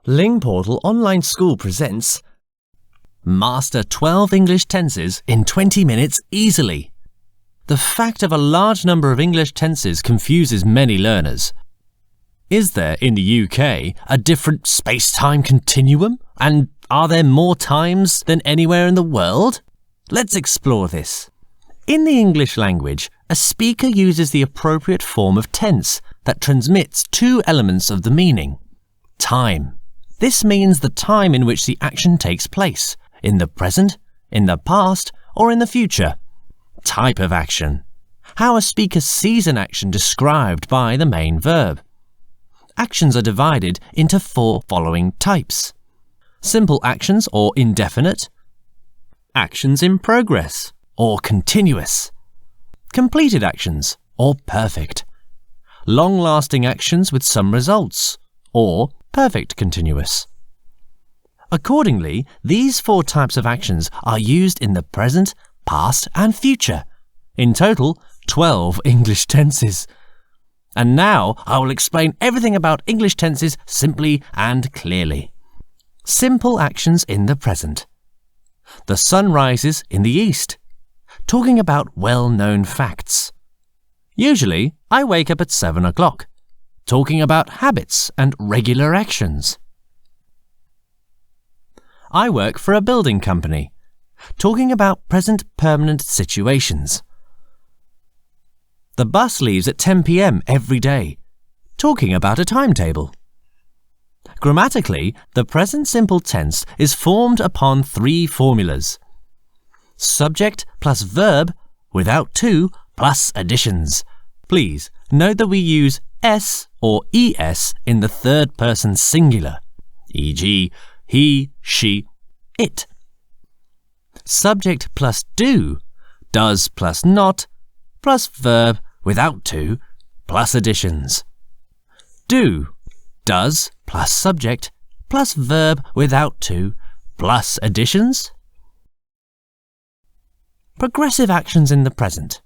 Lingportal Online School presents Master 12 English Tenses in 20 minutes easily. The fact of a large number of English tenses confuses many learners. Is there in the UK a different space-time continuum? And are there more times than anywhere in the world? Let's explore this. In the English language, a speaker uses the appropriate form of tense that transmits two elements of the meaning. Time. This means the time in which the action takes place, in the present, in the past, or in the future. Type of action. How a speaker sees an action described by the main verb. Actions are divided into four following types. Simple actions or indefinite. Actions in progress or continuous. Completed actions or perfect. Long-lasting actions with some results or perfect continuous. Accordingly, these four types of actions are used in the present, past and future. In total, 12 English tenses. And now I will explain everything about English tenses simply and clearly. Simple actions in the present. The sun rises in the east. Talking about well-known facts. Usually, I wake up at 7 o'clock. Talking about habits and regular actions. I work for a building company. Talking about present permanent situations. The bus leaves at 10 p.m. every day. Talking about a timetable. Grammatically, the present simple tense is formed upon three formulas. Subject plus verb without to plus additions. Please note that we use s or es in the third person singular, e.g., he, she, it. Subject plus do, does plus not, plus verb without to, plus additions. Do, does plus subject, plus verb without to, plus additions. Progressive actions in the present.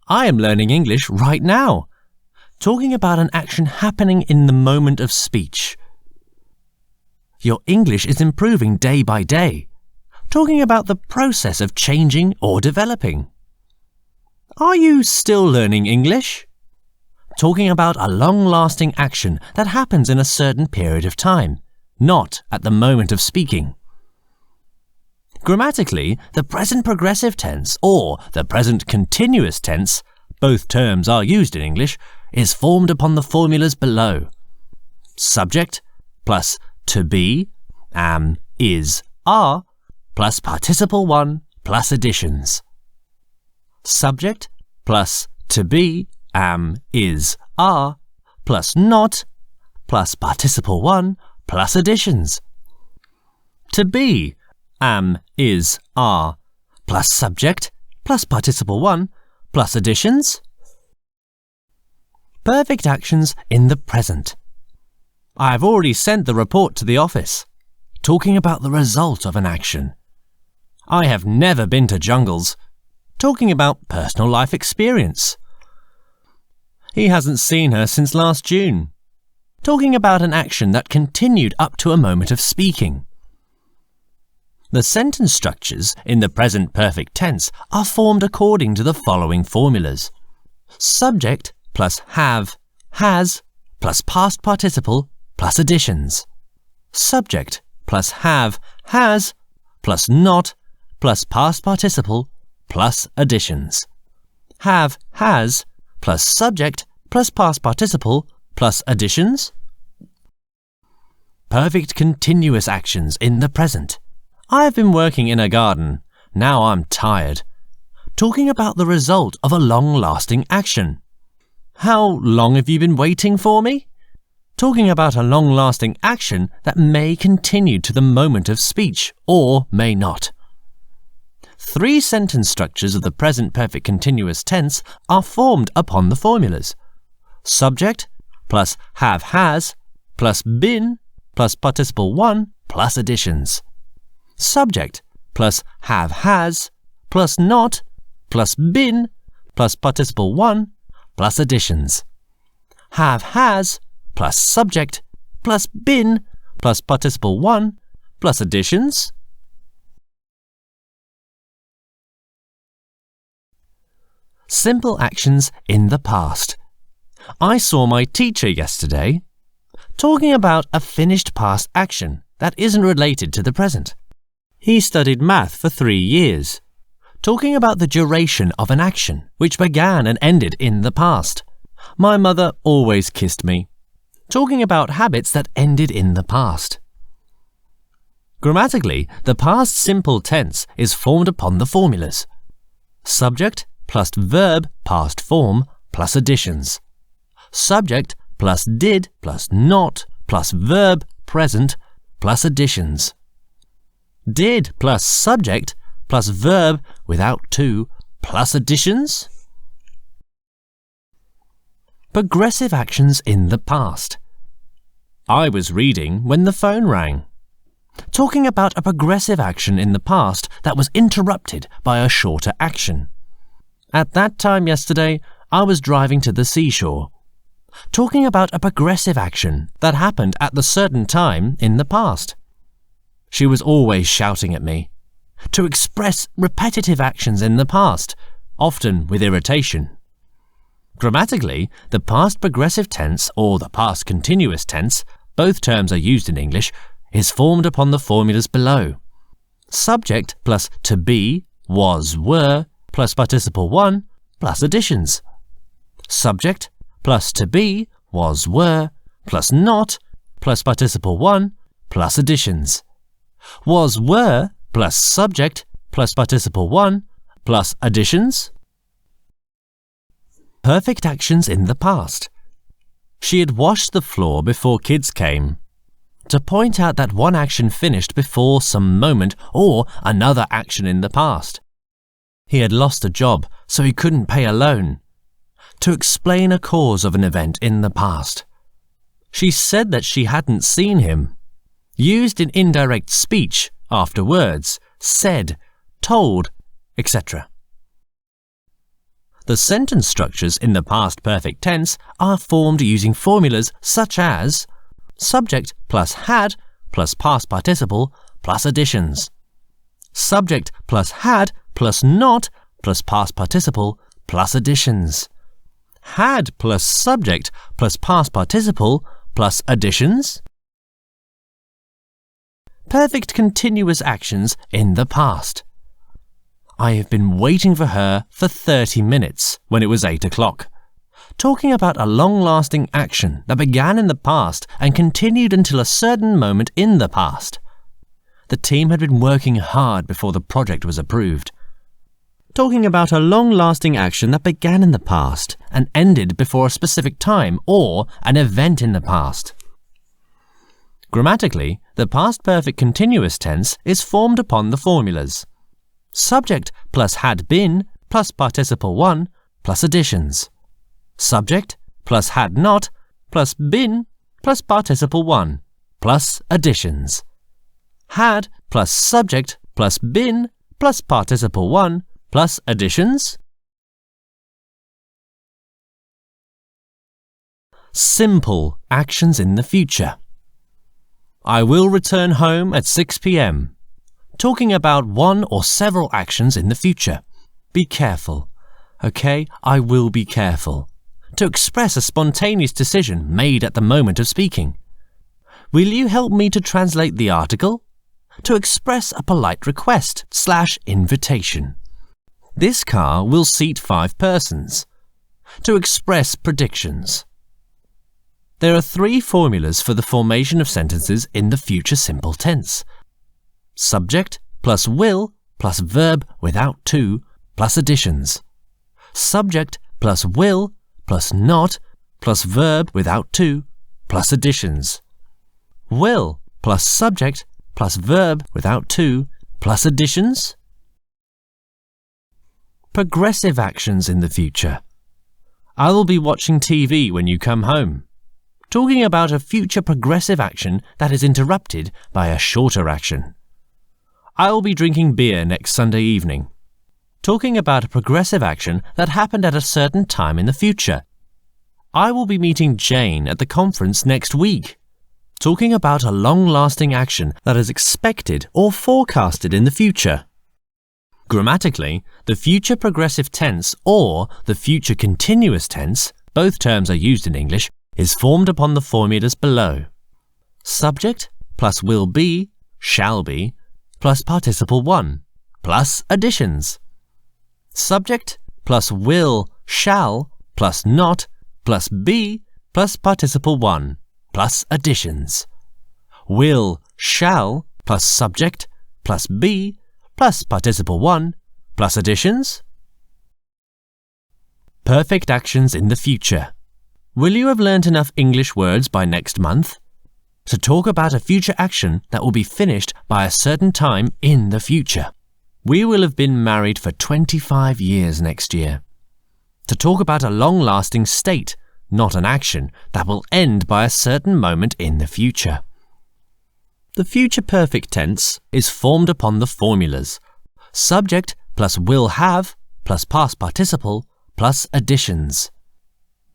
I am learning English right now. Talking about an action happening in the moment of speech. Your English is improving day by day. Talking about the process of changing or developing. Are you still learning English? Talking about a long-lasting action that happens in a certain period of time, not at the moment of speaking. Grammatically, the present progressive tense or the present continuous tense, both terms are used in English, is formed upon the formulas below. Subject plus to be, am, is, are, plus participle 1 plus additions. Subject plus to be, am, is, are, plus not, plus participle 1 plus additions. To be, am, is, are, plus subject, plus participle 1, plus additions. Perfect actions in the present. I have already sent the report to the office, talking about the result of an action. I have never been to jungles, talking about personal life experience. He hasn't seen her since last June, talking about an action that continued up to a moment of speaking. The sentence structures in the present perfect tense are formed according to the following formulas. Subject plus have, has, plus past participle, plus additions. Subject plus have, has, plus not, plus past participle, plus additions. Have, has, plus subject, plus past participle, plus additions. Perfect continuous actions in the present. I have been working in a garden. Now I'm tired. Talking about the result of a long-lasting action. How long have you been waiting for me? Talking about a long-lasting action that may continue to the moment of speech or may not. Three sentence structures of the present perfect continuous tense are formed upon the formulas. Subject plus have has plus been plus participle 1 plus additions. Subject plus have has plus not plus been plus participle 1 plus additions. Have has plus subject plus been plus participle 1 plus additions. Simple actions in the past. I saw my teacher yesterday. Talking about a finished past action that isn't related to the present. He studied math for 3 years. Talking about the duration of an action which began and ended in the past. My mother always kissed me. Talking about habits that ended in the past. Grammatically, the past simple tense is formed upon the formulas. Subject plus verb past form plus additions. Subject plus did plus not plus verb present plus additions. Did plus subject plus verb without to plus additions. Progressive actions in the past. I was reading when the phone rang. Talking about a progressive action in the past that was interrupted by a shorter action. At that time yesterday, I was driving to the seashore. Talking about a progressive action that happened at the certain time in the past. She was always shouting at me. To express repetitive actions in the past, often with irritation. Grammatically, the past progressive tense or the past continuous tense, both terms are used in English, is formed upon the formulas below. Subject plus to be, was, were, plus participle 1 plus additions. Subject plus to be, was, were, plus not, plus participle 1 plus additions. Was, were, plus subject, plus participle 1, plus additions. Perfect actions in the past. She had washed the floor before kids came. To point out that one action finished before some moment or another action in the past. He had lost a job, so he couldn't pay a loan. To explain a cause of an event in the past. She said that she hadn't seen him. Used in indirect speech, after words, said, told, etc. The sentence structures in the past perfect tense are formed using formulas such as subject plus had plus past participle plus additions. Subject plus had plus not plus past participle plus additions. Had plus subject plus past participle plus additions. Perfect continuous actions in the past. I have been waiting for her for 30 minutes when it was 8 o'clock. Talking about a long-lasting action that began in the past and continued until a certain moment in the past. The team had been working hard before the project was approved. Talking about a long-lasting action that began in the past and ended before a specific time or an event in the past. Grammatically, the past perfect continuous tense is formed upon the formulas. Subject plus had been plus participle 1 plus additions. Subject plus had not plus been plus participle 1 plus additions. Had plus subject plus been plus participle 1 plus additions. Simple actions in the future. I will return home at 6 p.m. Talking about one or several actions in the future. Be careful. Okay, I will be careful. To express a spontaneous decision made at the moment of speaking. Will you help me to translate the article? To express a polite request/invitation. This car will seat 5 persons. To express predictions. There are 3 formulas for the formation of sentences in the future simple tense. Subject plus will plus verb without to plus additions. Subject plus will plus not plus verb without to plus additions. Will plus subject plus verb without to plus additions. Progressive actions in the future. I will be watching TV when you come home. Talking about a future progressive action that is interrupted by a shorter action. I will be drinking beer next Sunday evening. Talking about a progressive action that happened at a certain time in the future. I will be meeting Jane at the conference next week. talking about a long-lasting action that is expected or forecasted in the future. Grammatically, the future progressive tense or the future continuous tense, both terms are used in English, is formed upon the formulas below. Subject plus will be, shall be, plus participle 1, plus additions. Subject plus will, shall, plus not, plus be, plus participle 1, plus additions. Will, shall, plus subject, plus be, plus participle 1, plus additions. Perfect actions in the future. Will you have learnt enough English words by next month? To talk about a future action that will be finished by a certain time in the future. We will have been married for 25 years next year. To talk about a long-lasting state, not an action, that will end by a certain moment in the future. The future perfect tense is formed upon the formulas. Subject plus will have plus past participle plus additions.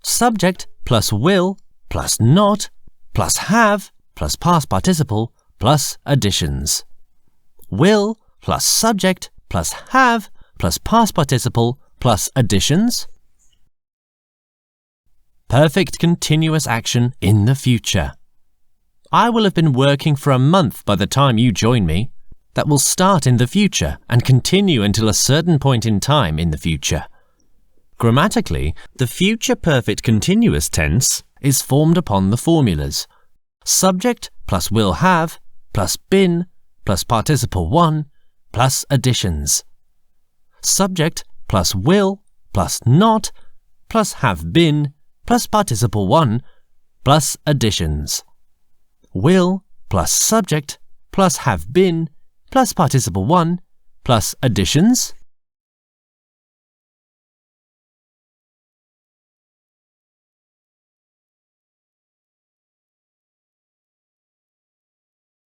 Subject plus will plus not plus have plus past participle plus additions. Will plus subject plus have plus past participle plus additions. Perfect continuous action in the future. I will have been working for a month by the time you join me. That will start in the future and continue until a certain point in time in the future. Grammatically, the future perfect continuous tense is formed upon the formulas. Subject plus will have plus been plus participle 1 plus additions. Subject plus will plus not plus have been plus participle 1 plus additions. Will plus subject plus have been plus participle 1 plus additions.